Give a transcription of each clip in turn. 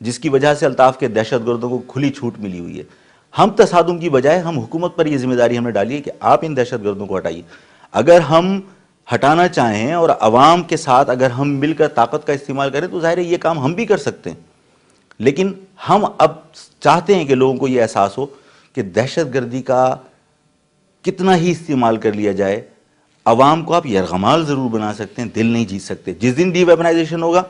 جس کی وجہ سے الطاف کے دہشت گردوں کو کھلی چھوٹ ملی ہوئی ہے. ہم تصادم کی بجائے ہم حکومت پر یہ ذمہ داری ہم نے ڈالی ہے کہ آپ ان دہشت گردوں کو ہٹائیے. اگر ہم ہٹانا چاہیں اور عوام کے ساتھ اگر ہم مل کر طاقت کا استعمال کریں تو ظاہر ہے یہ کام ہم بھی کر سکتے ہیں. لیکن ہم اب چاہتے ہیں کہ لوگوں کو یہ احساس ہو کہ دہشت گردی کا کتنا ہی استعمال کر لیا جائے، عوام کو آپ یرغمال ضرور بنا سکتے ہیں، دل نہیں جیت سکتے. جس دن ڈی ویپنائزیشن ہوگا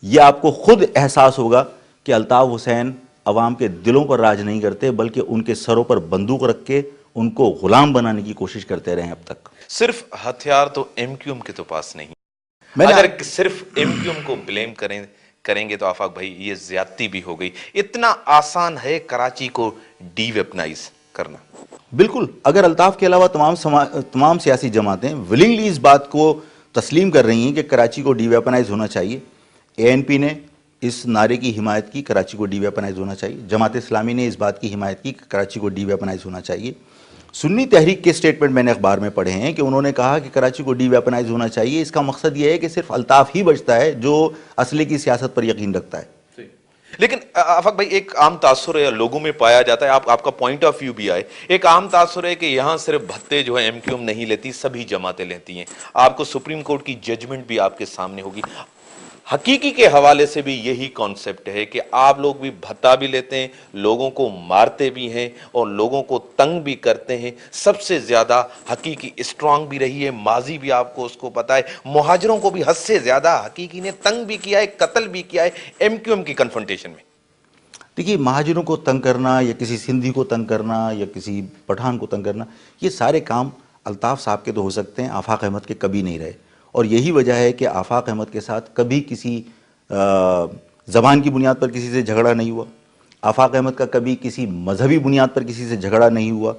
یہ آپ کو خود احساس ہوگا کہ الطاف حسین عوام کے دلوں پر راج نہیں کرتے بلکہ ان کے سروں پر بندوق رکھ کے ان کو غلام بنانے کی کوشش کرتے رہے ہیں اب تک. صرف ہتھیار تو ایم کیو ایم کے تو پاس نہیں. اگر صرف ایم کیو ایم کو بلیم کریں گے تو آفاق بھائی یہ زیادتی بھی ہو گئی. اتنا آسان ہے کراچی کو ڈی ویپنائز کرنا؟ بالکل. اگر الطاف کے علاوہ تمام سیاسی جماعتیں ولنگلی اس بات کو تسلیم کر رہی ہیں کہ کراچی کو ڈی ویپنائز ہونا چاہیے، اے این پی نے اس نعرے کی حمایت کی کراچی کو ڈی ویپنائز ہونا چاہیے، جماعت اسلامی نے اس بات کی حمایت کی کہ کراچی کو ڈی ویپنائز ہونا چاہیے، سنی تحریک کے سٹیٹمنٹ میں نے اخبار میں پڑھے ہیں کہ انہوں نے کہا کہ کراچی کو ڈی ویپنائز ہونا چاہیے. اس کا مقصد یہ ہے کہ صرف الطاف ہی بچتا ہے جو اسلحے کی سیاست پر یقین رکھتا ہے. لیکن آفاق بھائی ایک عام تاثر ہے لوگوں میں پایا جاتا ہے، آپ کا پوائنٹ آف ویو بھی آئے، ایک عام تاثر ہے کہ یہاں صرف بھتے جو ہے ایم کیو ایم نہیں لیتی، سبھی جماعتیں لیتی ہیں. آپ کو سپریم کورٹ کی ججمنٹ بھی آپ کے سامنے ہوگی. حقیقی کے حوالے سے بھی یہی کانسیپٹ ہے کہ آپ لوگ بھی بھتا بھی لیتے ہیں، لوگوں کو مارتے بھی ہیں اور لوگوں کو تنگ بھی کرتے ہیں. سب سے زیادہ حقیقی اسٹرانگ بھی رہی ہے، ماضی بھی آپ کو اس کو پتا ہے. مہاجروں کو بھی حد سے زیادہ حقیقی نے تنگ بھی کیا ہے، قتل بھی کیا ہے ایم کیو ایم کی کنفرنٹیشن میں. دیکھیے مہاجروں کو تنگ کرنا یا کسی سندھی کو تنگ کرنا یا کسی پٹھان کو تنگ کرنا، یہ سارے کام الطاف صاحب کے تو ہو سکتے ہیں، آفاق احمد کے کبھی نہیں رہے. اور یہی وجہ ہے کہ آفاق احمد کے ساتھ کبھی کسی زبان کی بنیاد پر کسی سے جھگڑا نہیں ہوا. آفاق احمد کا کبھی کسی مذہبی بنیاد پر کسی سے جھگڑا نہیں ہوا.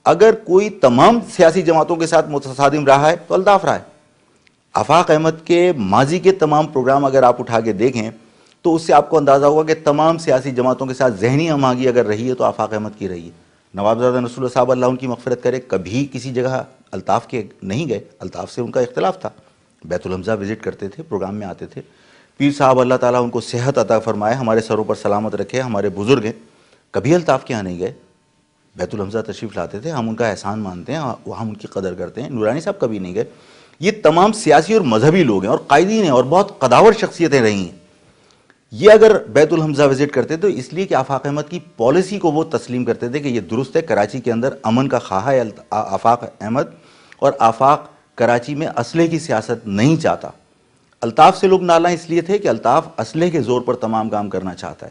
اگر کوئی تمام سیاسی جماعتوں کے ساتھ متصادم رہا ہے تو الطاف رہا ہے. آفاق احمد کے ماضی کے تمام پروگرام اگر آپ اٹھا کے دیکھیں تو اس سے آپ کو اندازہ ہوگا کہ تمام سیاسی جماعتوں کے ساتھ ذہنی ہم آہنگی اگر رہی ہے تو آفاق احمد کی رہی ہے. نوابزادہ نصر اللہ صاحب اللہ ان کی مغفرت کرے کبھی کسی جگہ الطاف کے نہیں گئے، الطاف سے ان کا اختلاف تھا. بیت الحمزہ وزٹ کرتے تھے، پروگرام میں آتے تھے. پیر صاحب اللہ تعالیٰ ان کو صحت عطا فرمائے، ہمارے سروں پر سلامت رکھے، ہمارے بزرگ ہیں، کبھی الطاف کے یہاں نہیں گئے. بیت الحمزہ تشریف لاتے تھے، ہم ان کا احسان مانتے ہیں، ہم ان کی قدر کرتے ہیں. نورانی صاحب کبھی نہیں گئے. یہ تمام سیاسی اور مذہبی لوگ ہیں اور قائدین ہیں اور بہت قداور شخصیتیں رہی ہیں. یہ اگر بیت الحمزہ وزٹ کرتے تو اس لیے کہ آفاق احمد کی پالیسی کو وہ تسلیم کرتے تھے کہ یہ درست ہے، کراچی کے اندر امن کا خواہاں ہے آفاق احمد، اور آفاق کراچی میں اسلحے کی سیاست نہیں چاہتا. الطاف سے لوگ نالاں اس لیے تھے کہ الطاف اسلحے کے زور پر تمام کام کرنا چاہتا ہے.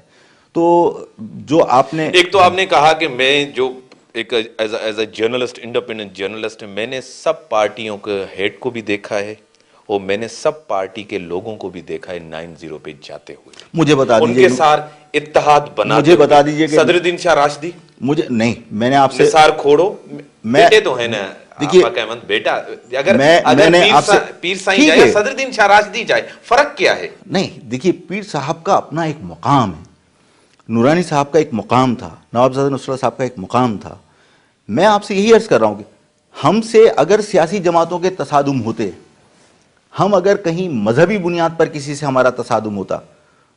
تو جو آپ نے ایک تو آپ نے کہا کہ میں جو ایک as a journalist, independent journalist, میں نے سب پارٹیوں کے ہیڈ کو بھی دیکھا ہے اور میں نے سب پارٹی کے لوگوں کو بھی دیکھا ہے 9-0 پہ جاتے ہوئے. مجھے بتا دیجئے ان کے ساتھ اتحاد بنا. مجھے بتا دیجئے کہ صدر الدین شاہ راشدی، مجھے نہیں، میں نے آپ سے نثار کھوڑو بیٹے تو ہیں نا. دیکھیے آفاق احمد بیٹا، اگر پیر سائیں جائے یا صدر الدین شاہ راشدی جائے، فرق کیا ہے؟ نہیں دیکھیے، پیر صاحب کا اپنا ایک مقام ہے، نورانی صاحب کا ایک مقام تھا، نوابزادہ نصر اللہ صاحب کا ایک مقام تھا. میں آپ سے یہی عرض کر رہا ہوں کہ ہم سے اگر سیاسی جماعتوں کے تصادم ہوتے، ہم اگر کہیں مذہبی بنیاد پر کسی سے ہمارا تصادم ہوتا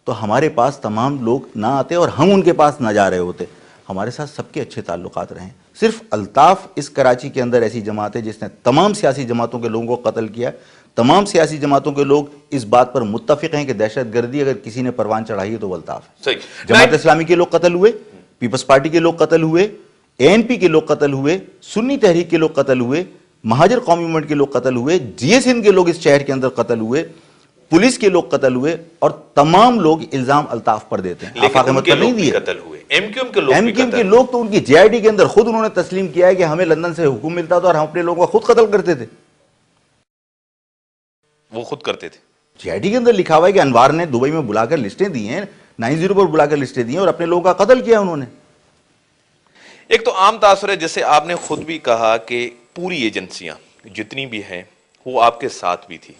تو ہمارے پاس تمام لوگ نہ آتے اور ہم ان کے پاس نہ جا رہے ہوتے. ہمارے ساتھ سب کے اچھے تعلقات رہے ہیں. صرف الطاف اس کراچی کے اندر ایسی جماعت ہے جس نے تمام سیاسی جماعتوں کے لوگوں کو قتل کیا. تمام سیاسی جماعتوں کے لوگ اس بات پر متفق ہیں کہ دہشت گردی اگر کسی نے پروان چڑھائی ہے تو وہ الطاف ہے. جماعت اسلامی کے لوگ قتل ہوئے، پیپلز پارٹی کے لوگ قتل ہوئے، اے این پی کے لوگ قتل ہوئے، سنی تحریک کے لوگ قتل ہوئے، مہاجر قومی موومنٹ کے لوگ قتل ہوئے، جی ایس ہند کے لوگ اس شہر کے اندر قتل ہوئے، پولیس کے لوگ قتل ہوئے، اور تمام لوگ الزام الطاف پر دیتے ہیں. آفاق احمد پر نہیں دیے. ایم کیو ایم کے لوگ تو ان کی جے آئی ڈی کے اندر خود انہوں نے تسلیم کیا ہے کہ ہمیں لندن سے حکم ملتا تھا اور ہم اپنے لوگوں کو خود قتل کرتے تھے. وہ خود کرتے تھے. جے آئی ڈی کے اندر لکھا ہوا ہے کہ انوار نے دبئی میں بلا کر لسٹیں دی ہیں، 9-0 پر بلا کر لسٹیں دی ہیں اور اپنے لوگوں کا قتل کیا انہوں نے. ایک تو عام تاثر ہے، جیسے آپ نے خود بھی کہا کہ پوری ایجنسیاں جتنی بھی ہیں وہ آپ کے ساتھ بھی تھی.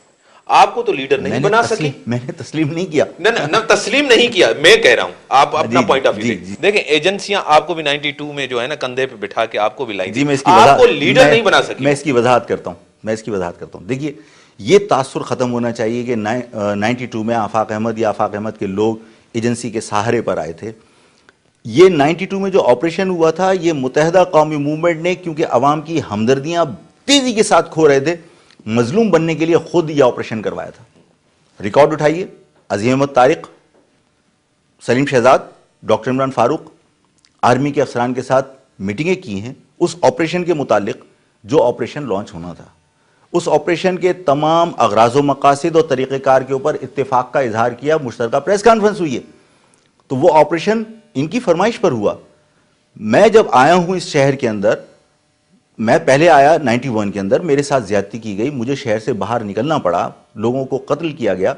آپ کو تو لیڈر نہیں بنا سکی. میں نے تسلیم نہیں کیا. نہ تسلیم نہیں کیا، میں کہہ رہا ہوں آپ اپنا پوائنٹ آف ویو دیکھیں. ایجنسیاں آپ کو بھی 92 میں جو ہے نا کندھے پہ بٹھا کے آپ کو بھی لائی تھی، آپ کو لیڈر نہیں بنا سکی. میں اس کی وضاحت کرتا ہوں. دیکھیے یہ تاثر ختم ہونا چاہیے کہ 92 میں آفاق احمد یا آفاق احمد کے لوگ ایجنسی کے سہارے پر آئے تھے. یہ 92 میں جو آپریشن ہوا تھا یہ متحدہ قومی موومنٹ نے, کیونکہ عوام کی ہمدردیاں تیزی کے ساتھ کھو رہے تھے, مظلوم بننے کے لیے خود یہ آپریشن کروایا تھا. ریکارڈ اٹھائیے, عظیم احمد طارق, سلیم شہزاد, ڈاکٹر عمران فاروق, آرمی کے افسران کے ساتھ میٹنگیں کی ہیں اس آپریشن کے متعلق جو آپریشن لانچ ہونا تھا. اس آپریشن کے تمام اغراض و مقاصد اور طریقہ کار کے اوپر اتفاق کا اظہار کیا, مشترکہ پریس کانفرنس ہوئی ہے. تو وہ آپریشن ان کی فرمائش پر ہوا. میں جب آیا ہوں اس شہر کے اندر, میں پہلے آیا 91 کے اندر, میرے ساتھ زیادتی کی گئی, مجھے شہر سے باہر نکلنا پڑا, لوگوں کو قتل کیا گیا.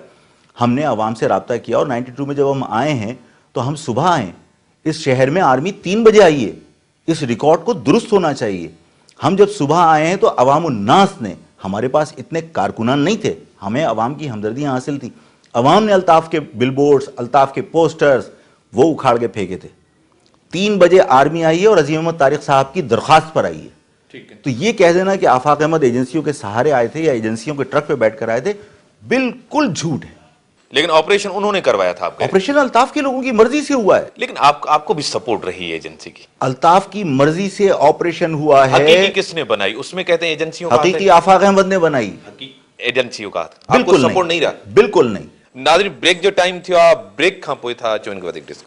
ہم نے عوام سے رابطہ کیا اور 92 میں جب ہم آئے ہیں تو ہم صبح آئیں. اس شہر میں آرمی 3 بجے آئی ہے, اس ریکارڈ کو درست ہونا چاہیے. ہم جب صبح آئے ہیں تو عوام الناس نے, ہمارے پاس اتنے کارکنان نہیں تھے, ہمیں عوام کی ہمدردیاں حاصل تھیں, عوام نے الطاف کے بل بورڈز, الطاف کے پوسٹرز وہ اکھاڑ کے پھینکے تھے. 3 بجے آرمی آئی ہے اور عظیم احمد طارق صاحب کی درخواست پر آئی ہے. تو یہ کہہ دینا کہ آفاق احمد ایجنسیوں کے سہارے آئے تھے یا ایجنسیوں کے ٹرک پہ بیٹھ کر آئے تھے, بالکل جھوٹ ہے. لیکن آپریشن انہوں نے کروایا تھا. آپ آپریشن الطاف کے لوگوں کی مرضی سے ہوا ہے. لیکن آپ کو بھی سپورٹ رہی ہے ایجنسی کی. الطاف کی مرضی سے آپریشن ہوا ہے. حقیقی کس نے بنائی؟ اس میں کہتے ہیں ایجنسیوں کا. حقیقی آفاق احمد نے بنائی. ایجنسیوں کا آپ کو سپورٹ نہیں رہا. بالکل نہیں. ناظرین بریک جو ٹائم تھا, بریک کھاں پوئے تھا چون کے بعد ایک ڈسکس